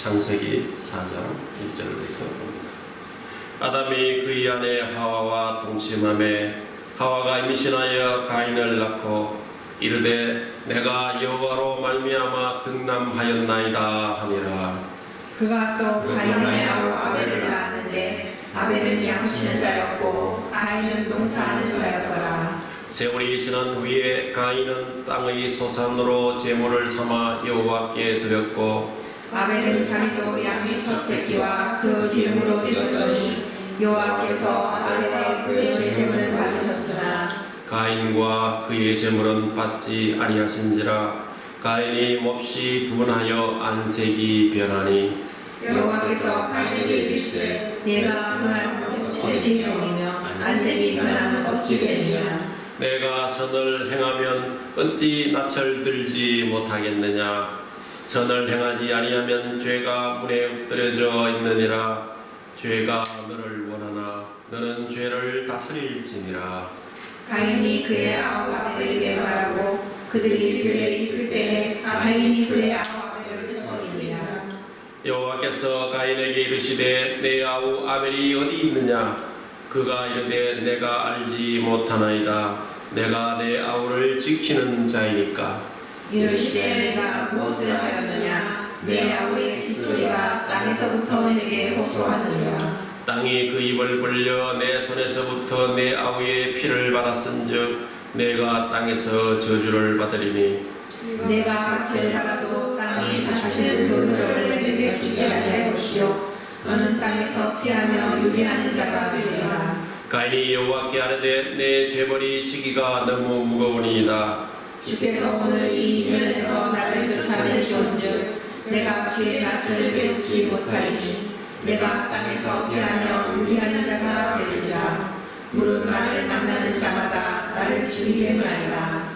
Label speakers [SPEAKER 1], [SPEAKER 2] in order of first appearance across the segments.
[SPEAKER 1] 창세기 4장 1절부터 봅니다. 아담이 그의 아내 하와와 동침하매 하와가 임신하여 가인을 낳고 이르되 내가 여호와로 말미암아 등남하였나이다 하니라.
[SPEAKER 2] 그가 또 가인의 아우 아벨을 낳았는데 아벨은 양치는 자였고 가인은 농사하는 자였더라.
[SPEAKER 1] 세월이 지난 후에 가인은 땅의 소산으로 제물을 삼아 여호와께 드렸고
[SPEAKER 2] 아벨은 자기도 양의 첫 새끼와 그 기름으로 드렸더니 여호와께서 아벨의 그의 제물을 받으셨으나
[SPEAKER 1] 가인과 그의 제물은 받지 아니하신지라. 가인이 몹시 분하여 안색이 변하니
[SPEAKER 2] 여호와께서 가인에게 이르시되 내가 분하면 어찌 되느냐 안색이 변하면 어찌 되느냐.
[SPEAKER 1] 내가 선을 행하면 어찌 낯을 들지 못하겠느냐. 선을 행하지 아니하면 죄가 문에 엎드려져 있느니라. 죄가 너를 원하나 너는 죄를 다스릴지니라.
[SPEAKER 2] 가인이 그의 아우 아벨에게 말하고 그들이 교회에 있을 때에 가인이 그의 아우 아벨을 쳐버리니라.
[SPEAKER 1] 여호와께서 가인에게 이르시되 내 아우 아벨이 어디 있느냐. 그가 이르되 내가 알지 못하나이다. 내가 내 아우를 지키는 자이니까.
[SPEAKER 2] 이르시되 내가 무엇을 하였느냐. 내 아우의 빗소리가 땅에서부터 내게 호소하느니라.
[SPEAKER 1] 땅이 그 입을 벌려 내 손에서부터 내 아우의 피를 받았은즉 내가 땅에서 저주를 받으리니
[SPEAKER 2] 내가 밭을 팔아도 땅이 다시는 그 흙을 내게 주지 아니할 것이요 너는 땅에서 피하며 유리하는 자가 되리라.
[SPEAKER 1] 가인이 여호와께 아뢰되 내 죄벌이 지기가 너무 무거우니이다.
[SPEAKER 2] 주께서 오늘 이 전에서 나를 쫓아내시온즉 내가 주의 낯을 배우지 못하리니 내가 땅에서 피하며 유리하는 자가 될지라. 무릇 나를 만나는 자마다 나를 죽이게 하나이다.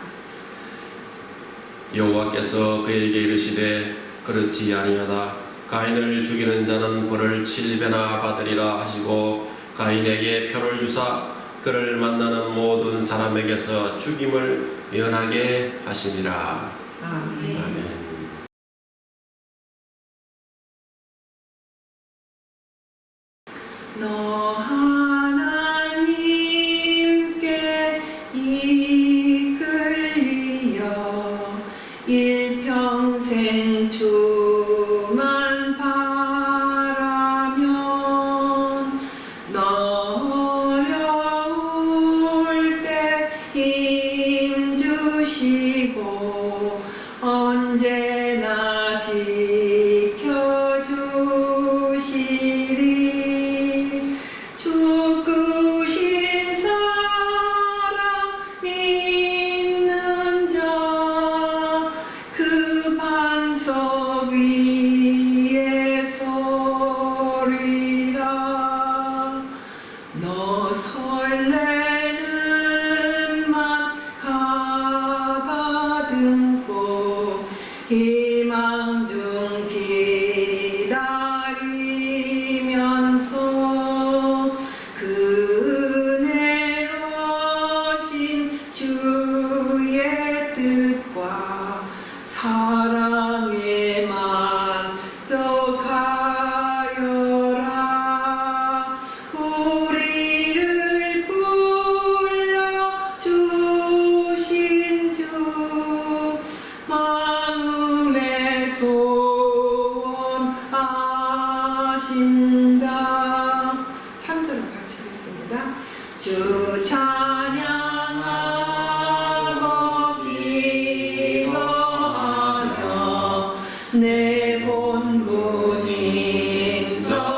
[SPEAKER 1] 여호와께서 그에게 이르시되 그렇지 아니하다. 가인을 죽이는 자는 벌을 7배나 받으리라 하시고 가인에게 표를 주사 그를 만나는 모든 사람에게서 죽임을 면하게 하시니라.
[SPEAKER 2] 아멘.
[SPEAKER 1] 아멘.
[SPEAKER 2] 너 하나님께 이끌리어 일평생 주만 바라면 너 어려울 때 힘 주시고 언제나 지켜주시리. 죽으신 사랑 믿는 자 그 반석 위에 서리라. 너 설레는 맘 가다듬고 희망 중 기다리면서 그네로신 주의 뜻과 사랑에 만족하여라. 우리를 불러주신 주 마음의 소원 아신다. 3절을 같이 하겠습니다. 주 찬양하고 기도하며 내 본분 입서다라.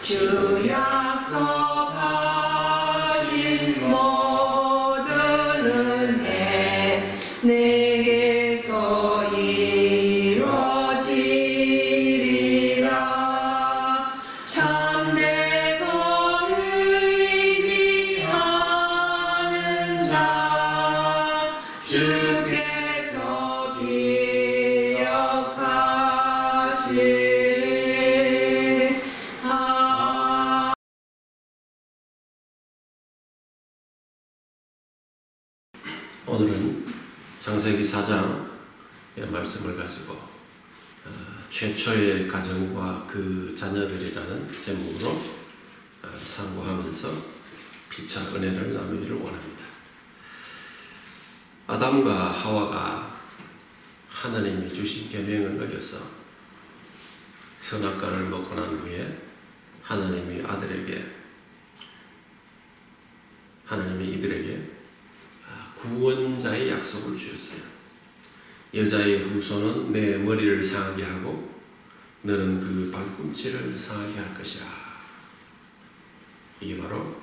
[SPEAKER 2] 주 약속하신 모든 은혜 내게서 이루어지리라. 참되고 의지하는 자 주께서 기억하시리.
[SPEAKER 1] 오늘은 창세기 4장 말씀을 가지고 최초의 가정과 그 자녀들이라는 제목으로 상고하면서 피차 은혜를 나누기를 원합니다. 아담과 하와가 하나님이 주신 계명을 어겨서 선악과를 먹고 난 후에 하나님이 이들에게 구원자의 약속을 주셨어요. 여자의 후손은 내 머리를 상하게 하고 너는 그 발꿈치를 상하게 할 것이라. 이게 바로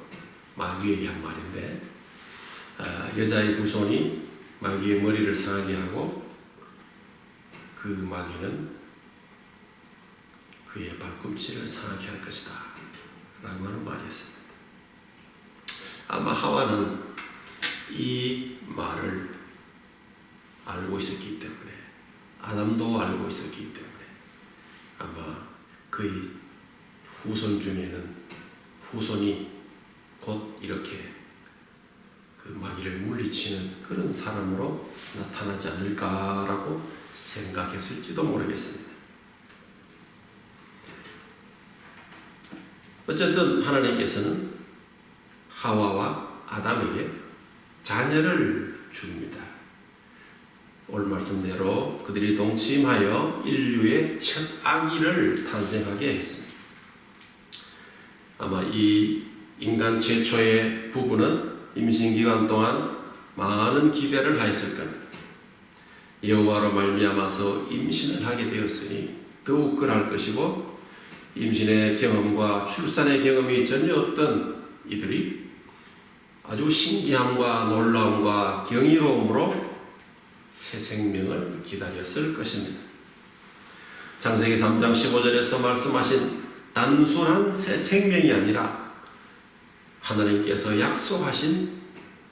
[SPEAKER 1] 마귀에게 한 말인데, 여자의 후손이 마귀의 머리를 상하게 하고 그 마귀는 그의 발꿈치를 상하게 할 것이다 라고 하는 말이었습니다. 아마 하와는 이 말을 알고 있었기 때문에, 아담도 알고 있었기 때문에 아마 그의 후손 중에는 후손이 곧 이렇게 그 마귀를 물리치는 그런 사람으로 나타나지 않을까라고 생각했을지도 모르겠습니다. 어쨌든 하나님께서는 하와와 아담에게 자녀를 줍니다. 오늘 말씀대로 그들이 동침하여 인류의 첫 아기를 탄생하게 했습니다. 아마 이 인간 최초의 부부는 임신기간 동안 많은 기대를 하였을 겁니다. 여호와로 말미암아서 임신을 하게 되었으니 더욱 그럴 것이고, 임신의 경험과 출산의 경험이 전혀 없던 이들이 아주 신기함과 놀라움과 경이로움으로 새 생명을 기다렸을 것입니다. 창세기 3장 15절에서 말씀하신 단순한 새 생명이 아니라 하나님께서 약속하신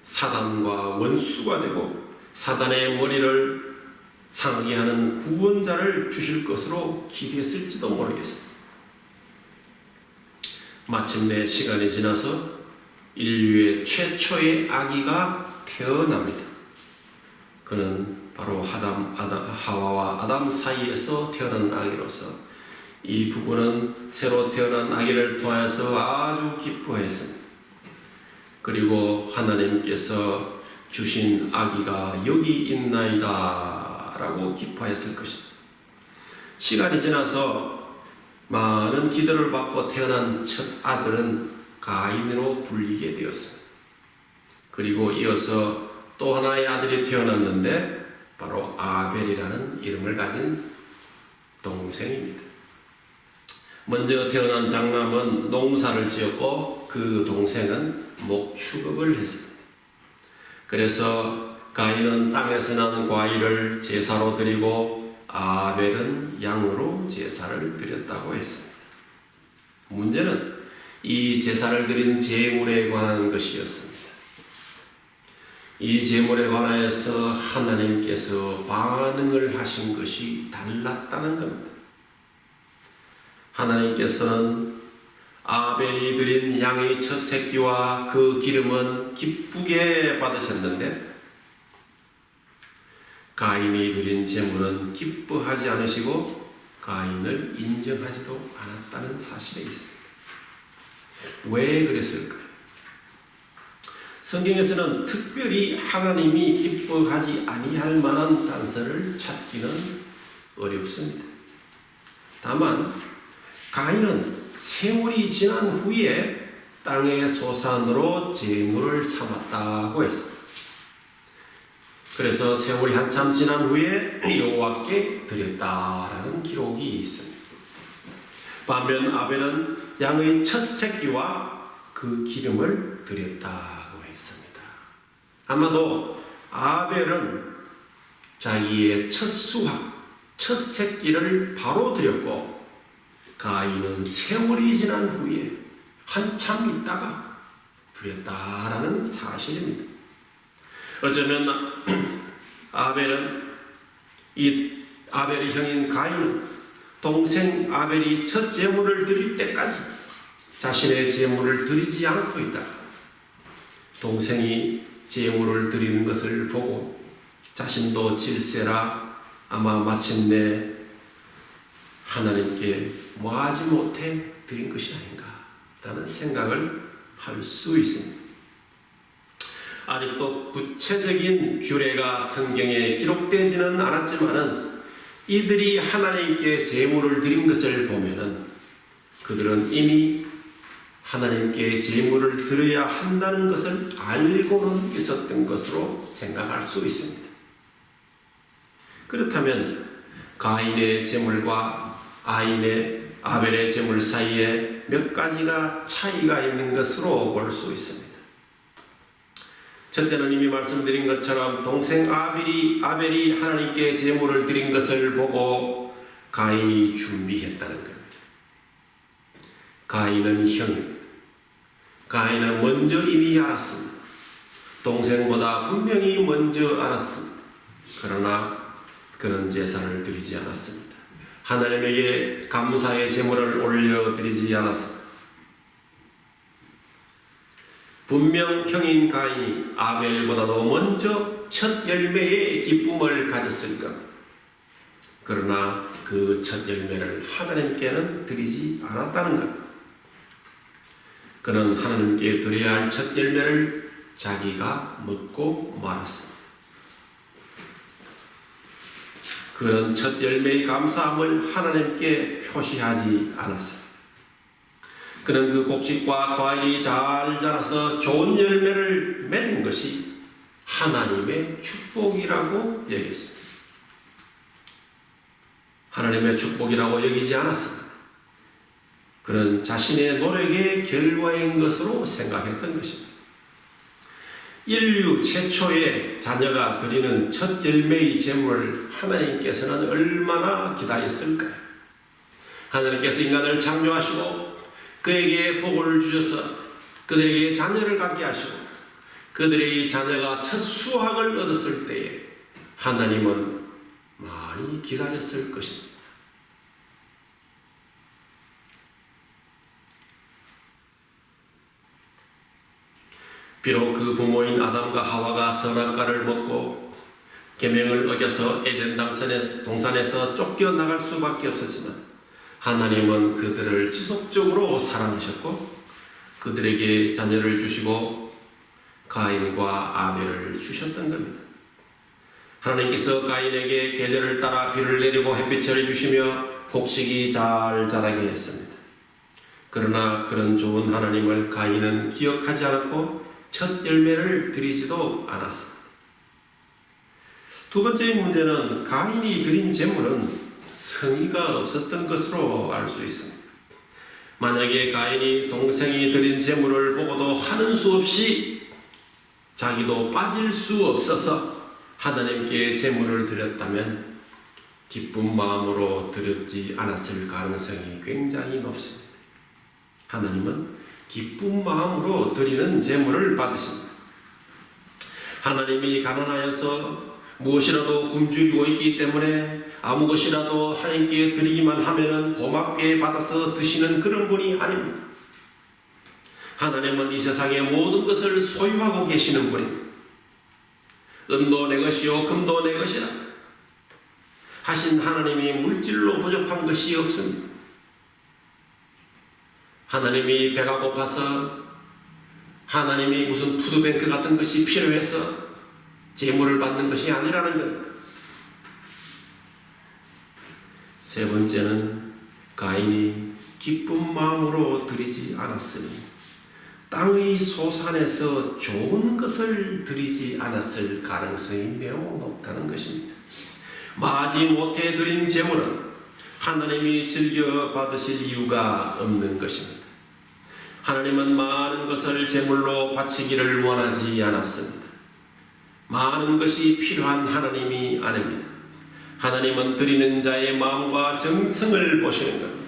[SPEAKER 1] 사단과 원수가 되고 사단의 머리를 상하게 하는 구원자를 주실 것으로 기대했을지도 모르겠습니다. 마침내 시간이 지나서 인류의 최초의 아기가 태어납니다. 그는 바로 하와와 아담 사이에서 태어난 아기로서 이 부부는 새로 태어난 아기를 통해서 아주 기뻐했습니다. 그리고 하나님께서 주신 아기가 여기 있나이다 라고 기뻐했을 것입니다. 시간이 지나서 많은 기도를 받고 태어난 첫 아들은 가인으로 불리게 되었습니다. 그리고 이어서 또 하나의 아들이 태어났는데 바로 아벨이라는 이름을 가진 동생입니다. 먼저 태어난 장남은 농사를 지었고 그 동생은 목축업을 했습니다. 그래서 가인은 땅에서 나는 과일을 제사로 드리고 아벨은 양으로 제사를 드렸다고 했습니다. 문제는 이 제사를 드린 제물에 관한 것이었습니다. 이 제물에 관하여서 하나님께서 반응을 하신 것이 달랐다는 겁니다. 하나님께서는 아벨이 드린 양의 첫 새끼와 그 기름은 기쁘게 받으셨는데 가인이 드린 제물은 기뻐하지 않으시고 가인을 인정하지도 않았다는 사실에 있습니다. 왜 그랬을까요? 성경에서는 특별히 하나님이 기뻐하지 아니할 만한 단서를 찾기는 어렵습니다. 다만 가인은 세월이 지난 후에 땅의 소산으로 제물을 삼았다고 했습니다. 그래서 세월이 한참 지난 후에 여호와께 드렸다라는 기록이 있습니다. 반면 아벨은 양의 첫 새끼와 그 기름을 드렸다고 했습니다. 아마도 아벨은 자기의 첫 수확, 첫 새끼를 바로 드렸고 가인은 세월이 지난 후에 한참 있다가 드렸다라는 사실입니다. 어쩌면 아벨의 형인 가인은 동생 아벨이 첫 제물을 드릴 때까지 자신의 제물을 드리지 않고 있다가 동생이 제물을 드리는 것을 보고 자신도 질세라 아마 마침내 하나님께 뭐하지 못해 드린 것이 아닌가라는 생각을 할 수 있습니다. 아직도 구체적인 규례가 성경에 기록되지는 않았지만은 이들이 하나님께 제물을 드린 것을 보면은 그들은 이미 하나님께 제물을 드려야 한다는 것을 알고는 있었던 것으로 생각할 수 있습니다. 그렇다면 가인의 제물과 아벨의 제물 사이에 몇 가지가 차이가 있는 것으로 볼 수 있습니다. 첫째는 이미 말씀드린 것처럼 동생 아벨이 하나님께 제물을 드린 것을 보고 가인이 준비했다는 겁니다. 가인은 형입니다. 가인은 먼저 이미 알았습니다. 동생보다 분명히 먼저 알았습니다. 그러나 그는 제사를 드리지 않았습니다. 하나님에게 감사의 제물을 올려드리지 않았습니다. 분명 형인 가인이 아벨보다도 먼저 첫 열매의 기쁨을 가졌을 겁니다. 그러나 그 첫 열매를 하나님께는 드리지 않았다는 겁니다. 그는 하나님께 드려야 할 첫 열매를 자기가 먹고 말았습니다. 그는 첫 열매의 감사함을 하나님께 표시하지 않았습니다. 그는 그 곡식과 과일이 잘 자라서 좋은 열매를 맺은 것이 하나님의 축복이라고 여겼습니다. 하나님의 축복이라고 여기지 않았습니다. 그는 자신의 노력의 결과인 것으로 생각했던 것입니다. 인류 최초의 자녀가 드리는 첫 열매의 제물을 하나님께서는 얼마나 기다렸을까요? 하나님께서 인간을 창조하시고 그에게 복을 주셔서 그들에게 자녀를 갖게 하시고 그들의 자녀가 첫 수확을 얻었을 때에 하나님은 많이 기다렸을 것입니다. 비록 그 부모인 아담과 하와가 선악과를 먹고 계명을 어겨서 에덴 동산에서 쫓겨나갈 수밖에 없었지만 하나님은 그들을 지속적으로 사랑하셨고 그들에게 자녀를 주시고 가인과 아벨을 주셨던 겁니다. 하나님께서 가인에게 계절을 따라 비를 내리고 햇빛을 주시며 곡식이 잘 자라게 했습니다. 그러나 그런 좋은 하나님을 가인은 기억하지 않았고 첫 열매를 드리지도 않았습니다. 두 번째 문제는 가인이 드린 제물은 성의가 없었던 것으로 알 수 있습니다. 만약에 가인이 동생이 드린 제물을 보고도 하는 수 없이 자기도 빠질 수 없어서 하나님께 제물을 드렸다면 기쁜 마음으로 드렸지 않았을 가능성이 굉장히 높습니다. 하나님은 기쁜 마음으로 드리는 제물을 받으십니다. 하나님이 가난하여서 무엇이라도 굶주리고 있기 때문에 아무 것이라도 하나님께 드리기만 하면 고맙게 받아서 드시는 그런 분이 아닙니다. 하나님은 이 세상의 모든 것을 소유하고 계시는 분입니다. 은도 내 것이요 금도 내 것이라 하신 하나님이 물질로 부족한 것이 없습니다. 하나님이 배가 고파서 하나님이 무슨 푸드뱅크 같은 것이 필요해서 제물을 받는 것이 아니라는 것. 세 번째는 가인이 기쁜 마음으로 드리지 않았으니 땅의 소산에서 좋은 것을 드리지 않았을 가능성이 매우 높다는 것입니다. 마지 못해 드린 제물은 하나님이 즐겨 받으실 이유가 없는 것입니다. 하나님은 많은 것을 제물로 바치기를 원하지 않았습니다. 많은 것이 필요한 하나님이 아닙니다. 하나님은 드리는 자의 마음과 정성을 보시는 겁니다.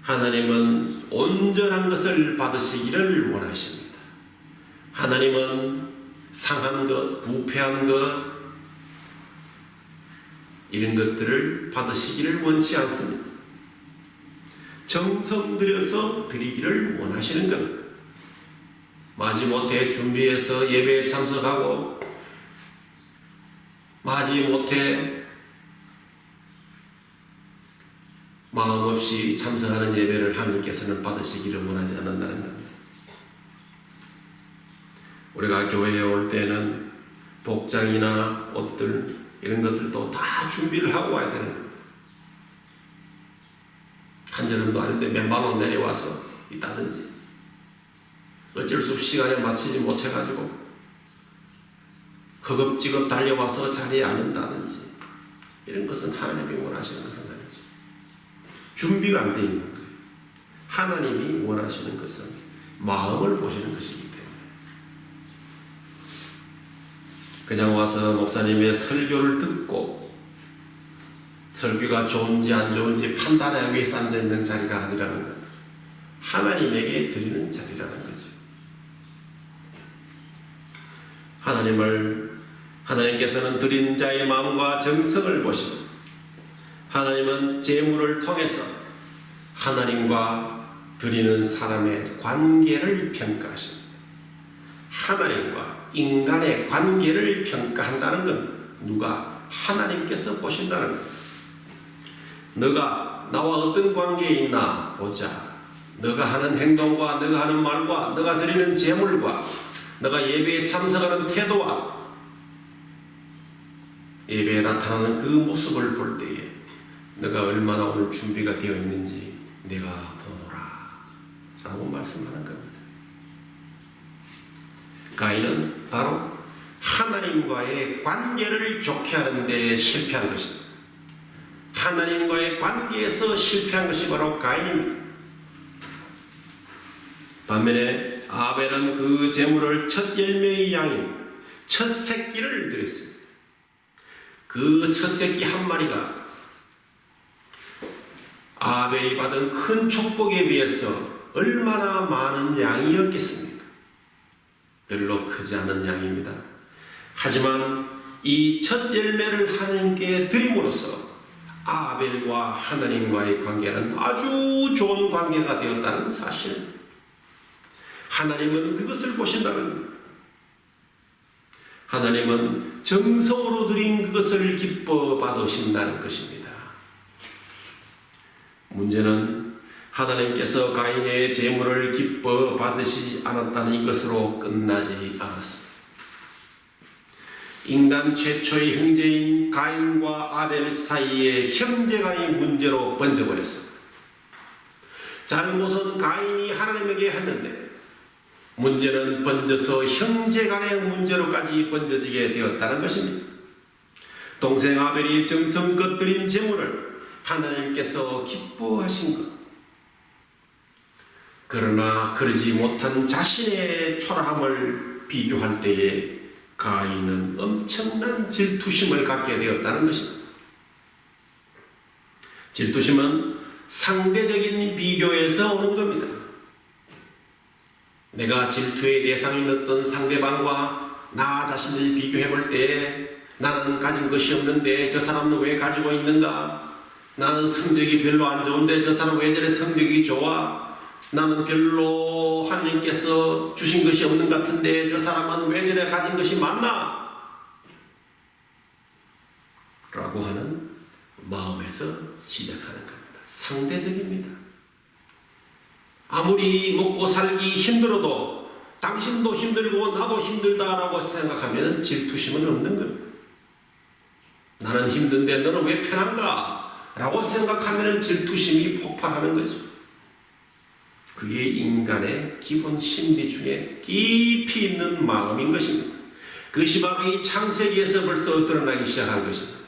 [SPEAKER 1] 하나님은 온전한 것을 받으시기를 원하십니다. 하나님은 상한 것, 부패한 것 이런 것들을 받으시기를 원치 않습니다. 정성 들여서 드리기를 원하시는 겁니다. 마지못해 준비해서 예배에 참석하고 마지못해 마음 없이 참석하는 예배를 하나님께서는 받으시기를 원하지 않는다는 겁니다. 우리가 교회에 올 때는 복장이나 옷들 이런 것들도 다 준비를 하고 와야 되는 겁니다. 한여름도 아닌데 맨발로 내려와서 있다든지 어쩔 수 없이 시간에 맞추지 못해가지고 허겁지겁 달려와서 자리에 앉는다든지 이런 것은 하나님이 원하시는 것은 아니죠. 준비가 안 되어 있는 거예요. 하나님이 원하시는 것은 마음을 보시는 것이기 때문에 그냥 와서 목사님의 설교를 듣고 설교가 좋은지 안 좋은지 판단하기 위해서 앉아있는 자리가 아니라는 것, 하나님에게 드리는 자리라는 거죠. 하나님께서는 드린 자의 마음과 정성을 보시고 하나님은 제물을 통해서 하나님과 드리는 사람의 관계를 평가하십니다. 하나님과 인간의 관계를 평가한다는 건 누가? 하나님께서 보신다는 겁니다. 너가 나와 어떤 관계에 있나 보자. 너가 하는 행동과 너가 하는 말과 너가 드리는 제물과 너가 예배에 참석하는 태도와 예배에 나타나는 그 모습을 볼 때에 너가 얼마나 오늘 준비가 되어 있는지 내가 보노라 라고 말씀하는 겁니다. 가인은 바로 하나님과의 관계를 좋게 하는 데 실패한 것입니다. 하나님과의 관계에서 실패한 것이 바로 가인입니다. 반면에 아벨은 그 제물을 첫 열매의 양인 첫 새끼를 드렸습니다. 그 첫 새끼 한 마리가 아벨이 받은 큰 축복에 비해서 얼마나 많은 양이었겠습니까? 별로 크지 않은 양입니다. 하지만 이 첫 열매를 하나님께 드림으로써 아벨과 하나님과의 관계는 아주 좋은 관계가 되었다는 사실, 하나님은 그것을 보신다는 겁니다. 하나님은 정성으로 드린 그것을 기뻐 받으신다는 것입니다. 문제는 하나님께서 가인의 제물을 기뻐 받으시지 않았다는 이것으로 끝나지 않았습니다. 인간 최초의 형제인 가인과 아벨 사이의 형제간의 문제로 번져버렸습니다. 잘못은 가인이 하나님에게 했는데 문제는 번져서 형제간의 문제로까지 번져지게 되었다는 것입니다. 동생 아벨이 정성껏 드린 제물을 하나님께서 기뻐하신 것, 그러나 그러지 못한 자신의 초라함을 비교할 때에 가인은 엄청난 질투심을 갖게 되었다는 것입니다. 질투심은 상대적인 비교에서 오는 겁니다. 내가 질투의 대상인 어떤 상대방과 나 자신을 비교해 볼 때 나는 가진 것이 없는데 저 사람은 왜 가지고 있는가? 나는 성적이 별로 안 좋은데 저 사람은 왜 저래 성적이 좋아? 나는 별로 하나님께서 주신 것이 없는 것 같은데 저 사람은 왜 저래 가진 것이 많나? 라고 하는 마음에서 시작하는 겁니다. 상대적입니다. 아무리 먹고 살기 힘들어도 당신도 힘들고 나도 힘들다라고 생각하면 질투심은 없는 겁니다. 나는 힘든데 너는 왜 편한가? 라고 생각하면 질투심이 폭발하는 거죠. 그게 인간의 기본 심리 중에 깊이 있는 마음인 것입니다. 그것이 바로 이 창세기에서 벌써 드러나기 시작한 것입니다.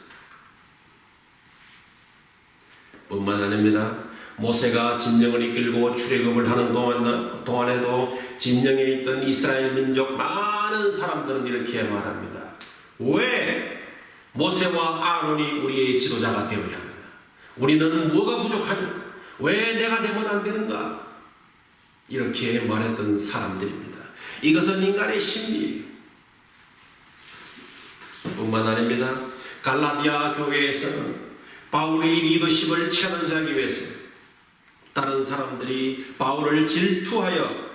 [SPEAKER 1] 뿐만 아닙니다. 모세가 진영을 이끌고 출애굽을 하는 동안에도 진영에 있던 이스라엘 민족 많은 사람들은 이렇게 말합니다. 왜 모세와 아론이 우리의 지도자가 되어야 하느냐? 우리는 뭐가 부족하냐? 왜 내가 되면 안 되는가? 이렇게 말했던 사람들입니다. 이것은 인간의 심리 뿐만 아닙니다. 갈라디아 교회에서는 바울의 리더십을 챌린지하기 위해서 다른 사람들이 바울을 질투하여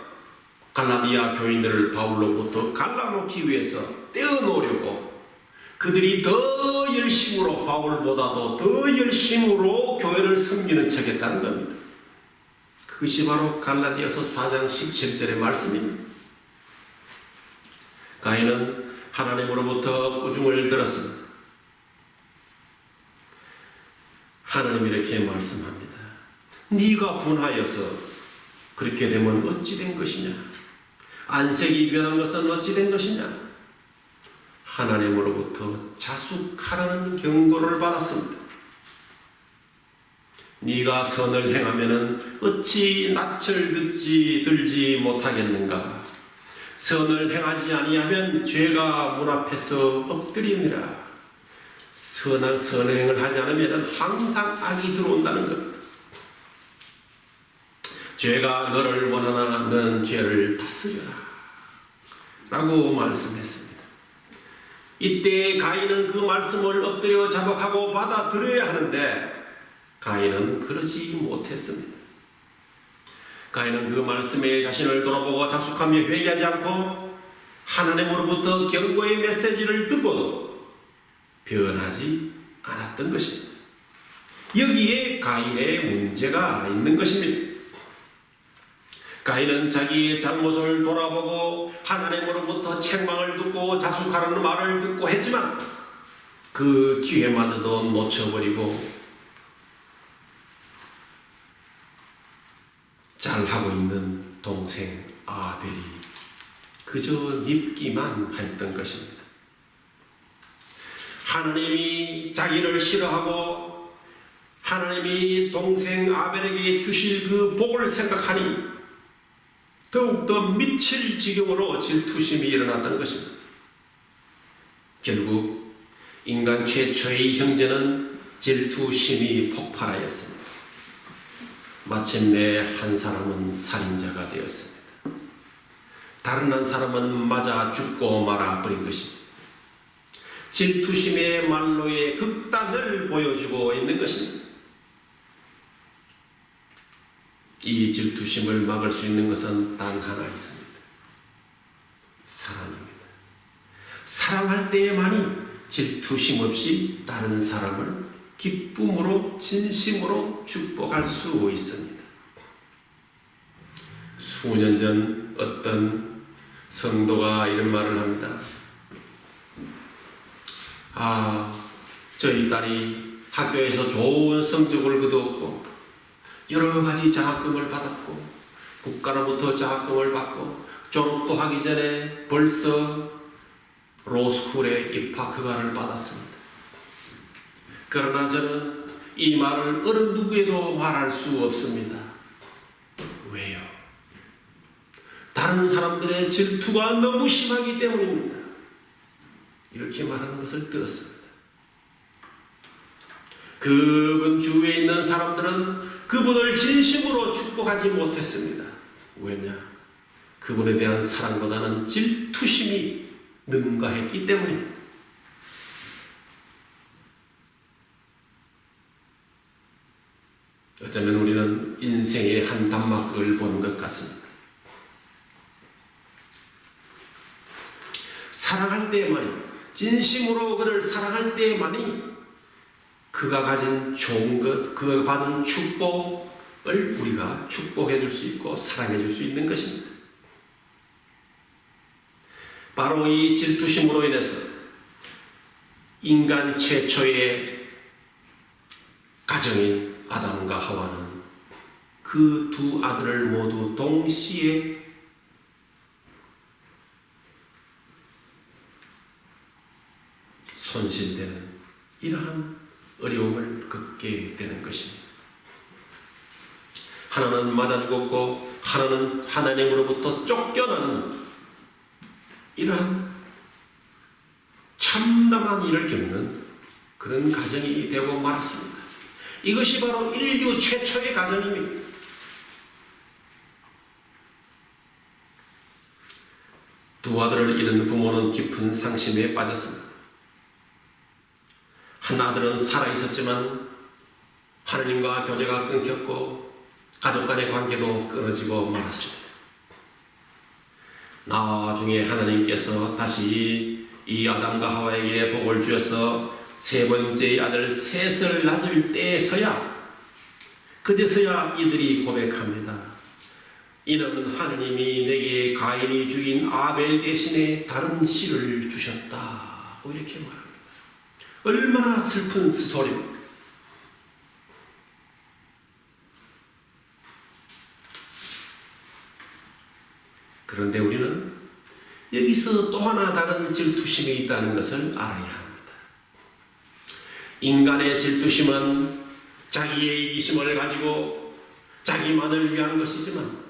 [SPEAKER 1] 갈라디아 교인들을 바울로부터 갈라놓기 위해서 떼어놓으려고 그들이 더 열심으로, 바울보다도 더 열심으로 교회를 섬기는 척했다는 겁니다. 그것이 바로 갈라디아서 4장 17절의 말씀입니다. 가인은 하나님으로부터 꾸중을 들었습니다. 하나님이 이렇게 말씀합니다. 네가 분하여서 그렇게 되면 어찌 된 것이냐? 안색이 변한 것은 어찌 된 것이냐? 하나님으로부터 자숙하라는 경고를 받았습니다. 네가 선을 행하면은 어찌 낯을 들지 못하겠는가? 선을 행하지 아니하면 죄가 문 앞에서 엎드리니라. 선행을 하지 않으면 항상 악이 들어온다는 것. 죄가 너를 원하나 넌 죄를 다스려라 라고 말씀했습니다. 이때 가인은 그 말씀을 엎드려 자복하고 받아들여야 하는데 가인은 그러지 못했습니다. 가인은 그 말씀에 자신을 돌아보고 자숙하며 회개하지 않고 하나님으로부터 경고의 메시지를 듣고도 변하지 않았던 것입니다. 여기에 가인의 문제가 있는 것입니다. 가인은 자기의 잘못을 돌아보고 하나님으로부터 책망을 듣고 자숙하라는 말을 듣고 했지만 그 기회마저도 놓쳐버리고 잘하고 있는 동생 아벨이 그저 믿기만 했던 것입니다. 하나님이 자기를 싫어하고 하나님이 동생 아벨에게 주실 그 복을 생각하니 더욱더 미칠 지경으로 질투심이 일어났던 것입니다. 결국 인간 최초의 형제는 질투심이 폭발하였습니다. 마침내 한 사람은 살인자가 되었습니다. 다른 한 사람은 맞아 죽고 말아버린 것입니다. 질투심의 말로의 극단을 보여주고 있는 것입니다. 이 질투심을 막을 수 있는 것은 단 하나 있습니다. 사랑입니다. 사랑할 때에만이 질투심 없이 다른 사람을 기쁨으로 진심으로 축복할 수 있습니다. 수년 전 어떤 성도가 이런 말을 합니다. 저희 딸이 학교에서 좋은 성적을 거두었고 여러 가지 장학금을 받았고 국가로부터 장학금을 받고 졸업도 하기 전에 벌써 로스쿨에 입학 허가를 받았습니다. 그러나 저는 이 말을 어느 누구에도 말할 수 없습니다. 왜요? 다른 사람들의 질투가 너무 심하기 때문입니다. 이렇게 말하는 것을 들었습니다. 그분 주위에 있는 사람들은 그분을 진심으로 축복하지 못했습니다. 왜냐? 그분에 대한 사랑보다는 질투심이 능가했기 때문입니다. 어쩌면 우리는 인생의 한 단막을 보는 것 같습니다. 사랑할 때만이, 진심으로 그를 사랑할 때만이 그가 가진 좋은 것, 그가 받은 축복을 우리가 축복해 줄 수 있고 사랑해 줄 수 있는 것입니다. 바로 이 질투심으로 인해서 인간 최초의 가정인 아담과 하와는 그 두 아들을 모두 동시에 손실되는 이러한 어려움을 겪게 되는 것입니다. 하나는 맞아 죽었고 하나는 하나님으로부터 쫓겨나는 이러한 참담한 일을 겪는 그런 가정이 되고 말았습니다. 이것이 바로 인류 최초의 가정입니다. 두 아들을 잃은 부모는 깊은 상심에 빠졌습니다. 한 아들은 살아있었지만 하나님과 교제가 끊겼고 가족 간의 관계도 끊어지고 말았습니다. 나중에 하나님께서 다시 이 아담과 하와에게 복을 주셔서 세 번째 아들 셋을 낳을 때에서야 그제서야 이들이 고백합니다. 이는 하느님이 내게 가인이 죽인 아벨 대신에 다른 씨를 주셨다. 이렇게 말합니다. 얼마나 슬픈 스토리입니까? 그런데 우리는 여기서 또 하나 다른 질투심이 있다는 것을 알아야 합니다. 인간의 질투심은 자기의 이기심을 가지고 자기만을 위한 것이지만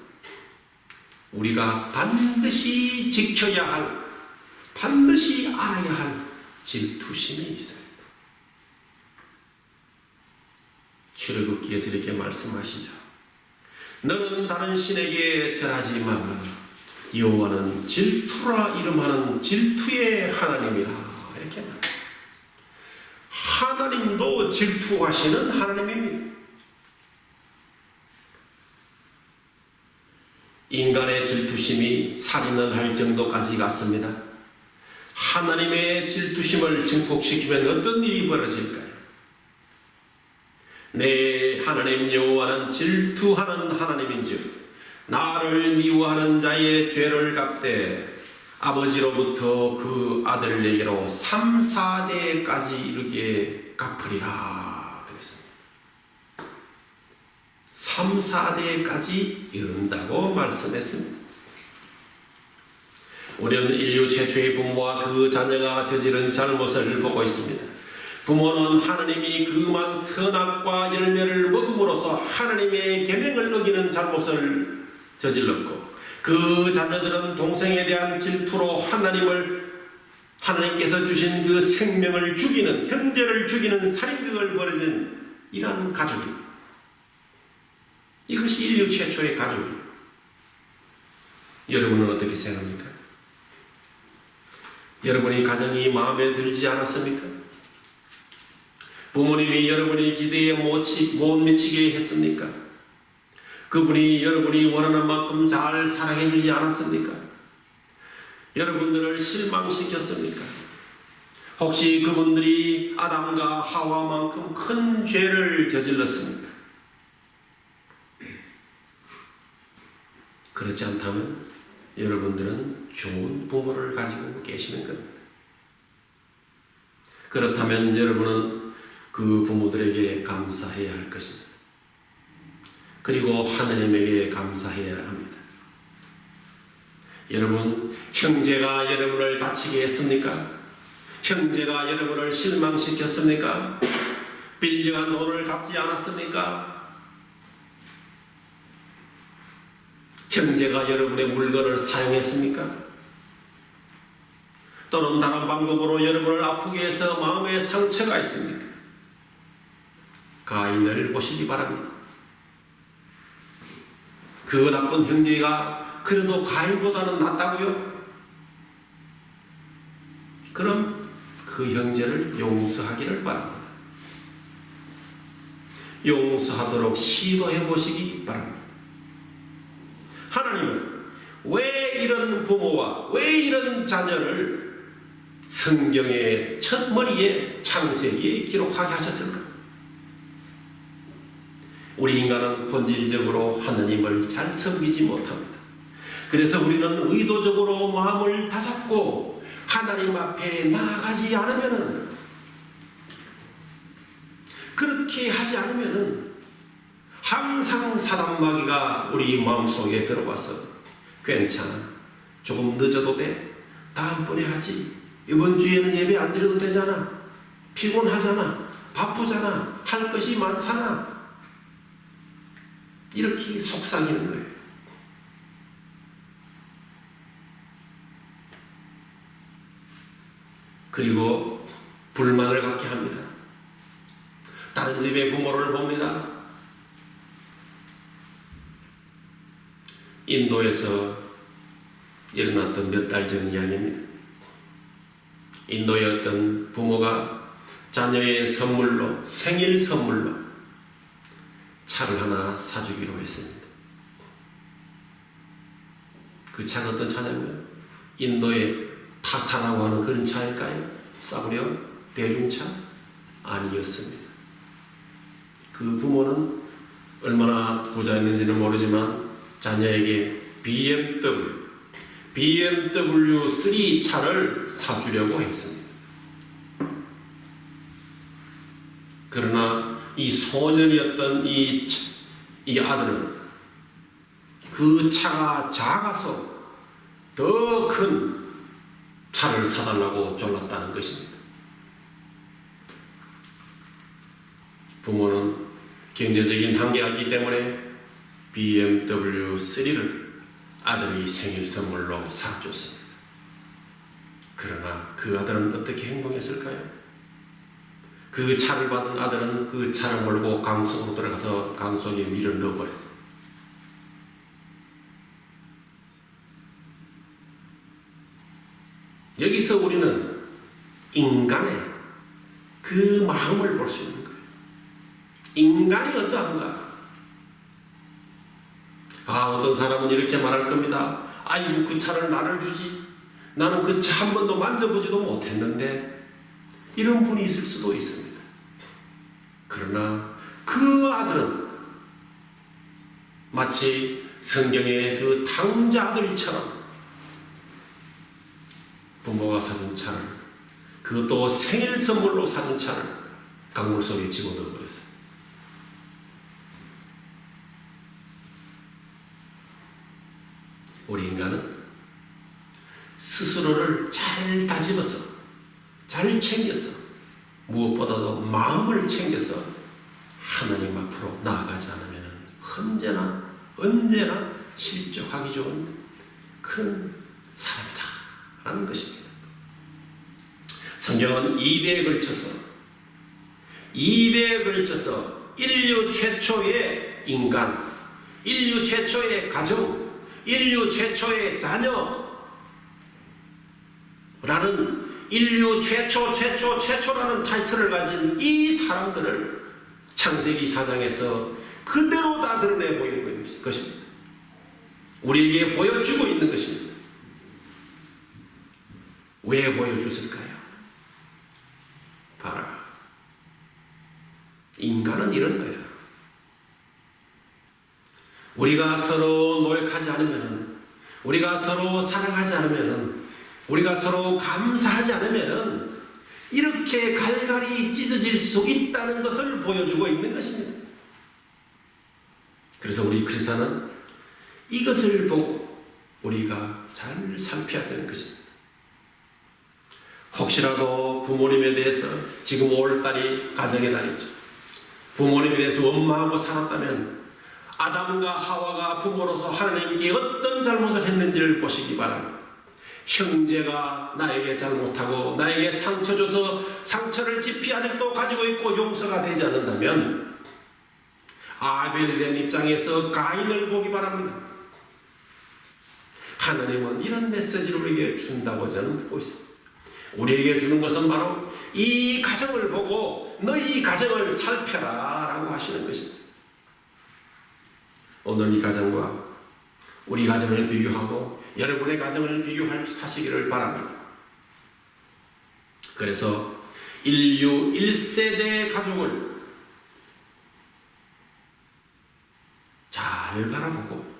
[SPEAKER 1] 우리가 반드시 지켜야 할, 반드시 알아야 할 질투심이 있습니다. 출애굽기에서 이렇게 말씀하시죠. 너는 다른 신에게 절하지 말라. 여호와는 질투라 이름하는 질투의 하나님이라. 이렇게 말합니다. 하나님도 질투하시는 하나님입니다. 인간의 질투심이 살인을 할 정도까지 갔습니다. 하나님의 질투심을 증폭시키면 어떤 일이 벌어질까요? 내 하나님 여호와는 질투하는 하나님인즉 나를 미워하는 자의 죄를 갚되 아버지로부터 그 아들에게로 3, 4대까지 이르게 갚으리라 그랬습니다. 3, 4대까지 이른다고 말씀했습니다. 우리는 인류 최초의 부모와 그 자녀가 저지른 잘못을 보고 있습니다. 부모는 하나님이 그만 선악과 열매를 먹음으로써 하나님의 계명을 어기는 잘못을 저질렀고, 그 자녀들은 동생에 대한 질투로 하나님께서 주신 그 생명을 죽이는, 형제를 죽이는 살인극을 벌이는 이러한 가족입니다. 이것이 인류 최초의 가족이에요. 여러분은 어떻게 생각합니까? 여러분의 가정이 마음에 들지 않았습니까? 부모님이 여러분의 기대에 못 미치게 했습니까? 그분이 여러분이 원하는 만큼 잘 사랑해 주지 않았습니까? 여러분들을 실망시켰습니까? 혹시 그분들이 아담과 하와만큼 큰 죄를 저질렀습니까? 그렇지 않다면 여러분들은 좋은 부모를 가지고 계시는 겁니다. 그렇다면 여러분은 그 부모들에게 감사해야 할 것입니다. 그리고 하나님에게 감사해야 합니다. 여러분, 형제가 여러분을 다치게 했습니까? 형제가 여러분을 실망시켰습니까? 빌려간 돈을 갚지 않았습니까? 형제가 여러분의 물건을 사용했습니까? 또는 다른 방법으로 여러분을 아프게 해서 마음에 상처가 있습니까? 가인을 보시기 바랍니다. 그 나쁜 형제가 그래도 가인보다는 낫다고요? 그럼 그 형제를 용서하기를 바랍니다. 용서하도록 시도해 보시기 바랍니다. 하나님은 왜 이런 부모와 왜 이런 자녀를 성경의 첫머리에 창세기에 기록하게 하셨을까? 우리 인간은 본질적으로 하나님을 잘 섬기지 못합니다. 그래서 우리는 의도적으로 마음을 다잡고 하나님 앞에 나아가지 않으면은, 그렇게 하지 않으면은 항상 사단 마귀가 우리 마음속에 들어와서 괜찮아, 조금 늦어도 돼, 다음번에 하지, 이번 주에는 예배 안 드려도 되잖아, 피곤하잖아, 바쁘잖아, 할 것이 많잖아, 이렇게 속삭이는 거예요. 그리고 불만을 갖게 합니다. 다른 집의 부모를 봅니다. 인도에서 일어났던 몇 달 전 이야기입니다. 인도의 어떤 부모가 자녀의 선물로, 생일 선물로 차를 하나 사주기로 했습니다. 그 차가 어떤 차냐고요? 인도의 타타라고 하는 그런 차일까요? 싸구려 대중차? 아니었습니다. 그 부모는 얼마나 부자였는지는 모르지만 자녀에게 BMW 3 차를 사주려고 했습니다. 그러나 이 소년이었던 이 아들은 그 차가 작아서 더 큰 차를 사달라고 졸랐다는 것입니다. 부모는 경제적인 한계가 있기 때문에 BMW 3를 아들의 생일 선물로 사줬습니다. 그러나 그 아들은 어떻게 행동했을까요? 그 차를 받은 아들은 그 차를 몰고 강속으로 들어가서 강속에 밀어 넣어버렸습니다. 여기서 우리는 인간의 그 마음을 볼 수 있는 거예요. 인간이 어떠한가? 어떤 사람은 이렇게 말할 겁니다. 아이고, 그 차를 나를 주지. 나는 그 차 한 번도 만져보지도 못했는데. 이런 분이 있을 수도 있습니다. 그러나 그 아들은 마치 성경의 그 탕자 아들처럼 부모가 사준 차를, 그것도 생일 선물로 사준 차를 강물 속에 집어넣어 버렸어요. 우리 인간은 스스로를 잘 다짐어서, 잘 챙겨서, 무엇보다도 마음을 챙겨서 하나님 앞으로 나아가지 않으면 언제나 실족하기 좋은 그런 사람이다 라는 것입니다. 성경은 2대에 걸쳐서 인류 최초의 인간, 인류 최초의 가정, 인류 최초의 자녀라는 인류 최초라는 타이틀을 가진 이 사람들을 창세기 4장에서 그대로 다 드러내 보이는 것입니다. 우리에게 보여주고 있는 것입니다. 왜 보여줬을까요? 봐라. 인간은 이런 거야. 우리가 서로 노력하지 않으면, 우리가 서로 사랑하지 않으면, 우리가 서로 감사하지 않으면 이렇게 갈갈이 찢어질 수 있다는 것을 보여주고 있는 것입니다. 그래서 우리 크리스찬은 이것을 보고 우리가 잘 살펴야 되는 것입니다. 혹시라도 부모님에 대해서, 지금 5월달이 가정의 달이죠. 부모님에 대해서 원망하고 살았다면 아담과 하와가 부모로서 하나님께 어떤 잘못을 했는지를 보시기 바랍니다. 형제가 나에게 잘못하고 나에게 상처 줘서 상처를 깊이 아직도 가지고 있고 용서가 되지 않는다면 아벨된 입장에서 가인을 보기 바랍니다. 하나님은 이런 메시지를 우리에게 준다고 저는 보고 있습니다. 우리에게 주는 것은 바로 이 가정을 보고 너희 가정을 살펴라 라고 하시는 것입니다. 오늘 이 가정과 우리 가정을 비교하고 여러분의 가정을 비교하시기를 바랍니다. 그래서 인류 1세대 가족을 잘 바라보고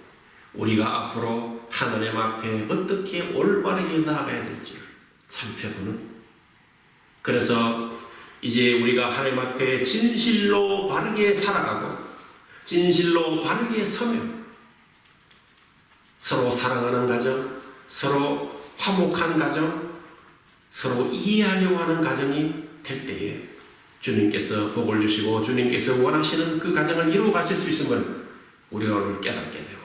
[SPEAKER 1] 우리가 앞으로 하나님 앞에 어떻게 올바르게 나아가야 될지를 살펴보는, 그래서 이제 우리가 하나님 앞에 진실로 바르게 살아가고 진실로 바르게 서며 서로 사랑하는 가정, 서로 화목한 가정, 서로 이해하려고 하는 가정이 될 때에 주님께서 복을 주시고 주님께서 원하시는 그 가정을 이루어 가실 수 있음을 우리가 오늘 깨닫게 되고,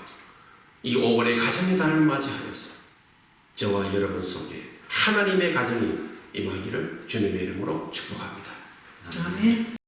[SPEAKER 1] 이 5월의 가정의 달을 맞이하여서 저와 여러분 속에 하나님의 가정이 임하기를 주님의 이름으로 축복합니다.
[SPEAKER 2] 아멘.